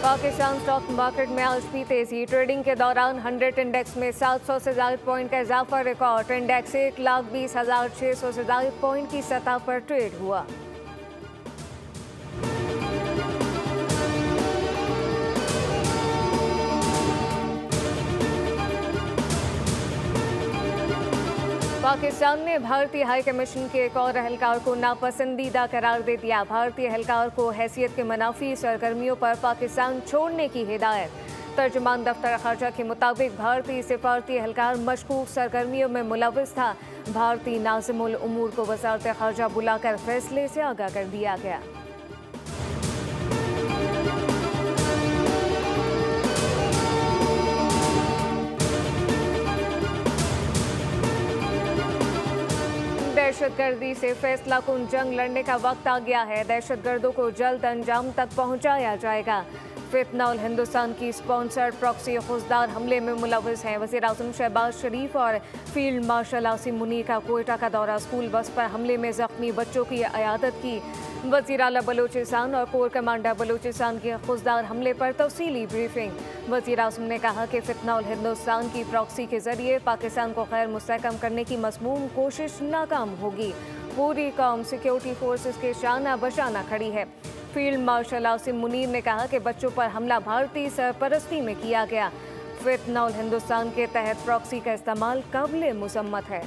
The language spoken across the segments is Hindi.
पाकिस्तान स्टॉक मार्केट में आज भी तेजी। ट्रेडिंग के दौरान 100 इंडेक्स में 700 से ज्यादा पॉइंट का इजाफा रिकॉर्ड। इंडेक्स 1,20,600 से ज्यादा पॉइंट की सतह पर ट्रेड हुआ। पाकिस्तान ने भारतीय हाई कमीशन के एक और एहलकार को नापसंदीदा करार दे दिया। भारतीय एहलकार को हैसियत के मनाफी सरगर्मियों पर पाकिस्तान छोड़ने की हिदायत। तर्जुमान दफ्तर खारजा के मुताबिक भारतीय सिफारती एहलकार मशकूक सरगर्मियों में मुलविस था। भारतीय नाज़िमुल उमूर को वज़ारत खारजा बुलाकर फैसले से आगाह कर दिया गया। दहशतगर्दी से फैसला कुन जंग लड़ने का वक्त आ गया है। दहशतगर्दों को जल्द अंजाम तक पहुंचाया जाएगा। फितनौल हिंदुस्तान की स्पॉन्सर्ड प्रॉक्सी खुजदार हमले में मुलविस हैं। वज़ीर आज़म शहबाज शरीफ और फील्ड मार्शल आसिम मुनीर का कोयटा का दौरा। स्कूल बस पर हमले में जख्मी बच्चों की अयादत की। वज़ीर आला बलूचिस्तान और कोर कमांडर बलूचिस्तान के खुजदार हमले पर तफसीली ब्रीफिंग। वज़ीर आज़म ने कहा कि फितनौल हिंदुस्तान की प्रॉक्सी के जरिए पाकिस्तान को खैर मुस्तहकम करने की मज़मूम कोशिश नाकाम होगी। पूरी कौम सिक्योरिटी फोर्सेस के शाना बशाना खड़ी है। फील्ड मार्शल आसिम मुनीर ने कहा कि बच्चों पर हमला भारतीय सरपरस्ती में किया गया। फितनौल हिंदुस्तान के तहत प्रॉक्सी का इस्तेमाल काबिल मुसम्मत है।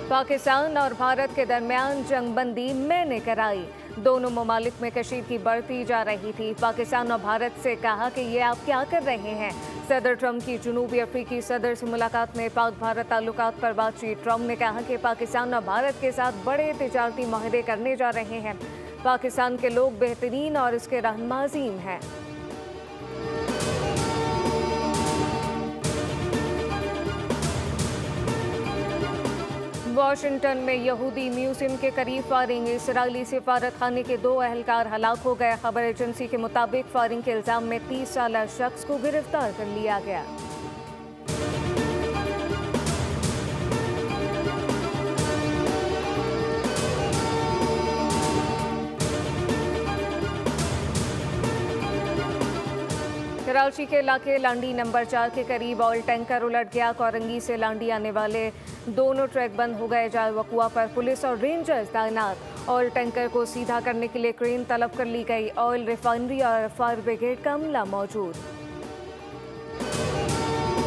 पाकिस्तान और भारत के दरमियान जंगबंदी मैंने कराई। दोनों ममालिक में कशीदगी बढ़ती जा रही थी। पाकिस्तान और भारत से कहा कि ये आप क्या कर रहे हैं। सदर ट्रंप की जनूबी अफ्रीकी सदर से मुलाकात में पाक भारत ताल्लुकात पर बातचीत। ट्रंप ने कहा कि पाकिस्तान और भारत के साथ बड़े तिजारती माहदे करने जा रहे हैं। पाकिस्तान के लोग बेहतरीन और इसके रहनुमा अजीम हैं। वाशिंगटन में यहूदी म्यूजियम के करीब फायरिंग। इसराइली सिफारत खाने के 2 एहलकार हलाक हो गए। खबर एजेंसी के मुताबिक फायरिंग के इल्जाम में 30 साला शख्स को गिरफ्तार कर लिया गया। कराची के इलाके लांडी नंबर 4 के करीब ऑयल टैंकर उलट गया। कोरंगी से लांडी आने वाले दोनों ट्रैक बंद हो गए। जाल वकुआ पर पुलिस और रेंजर्स तैनात। ऑयल टैंकर को सीधा करने के लिए क्रेन तलब कर ली गई। ऑयल रिफाइनरी और फायर ब्रिगेड का अमला मौजूद।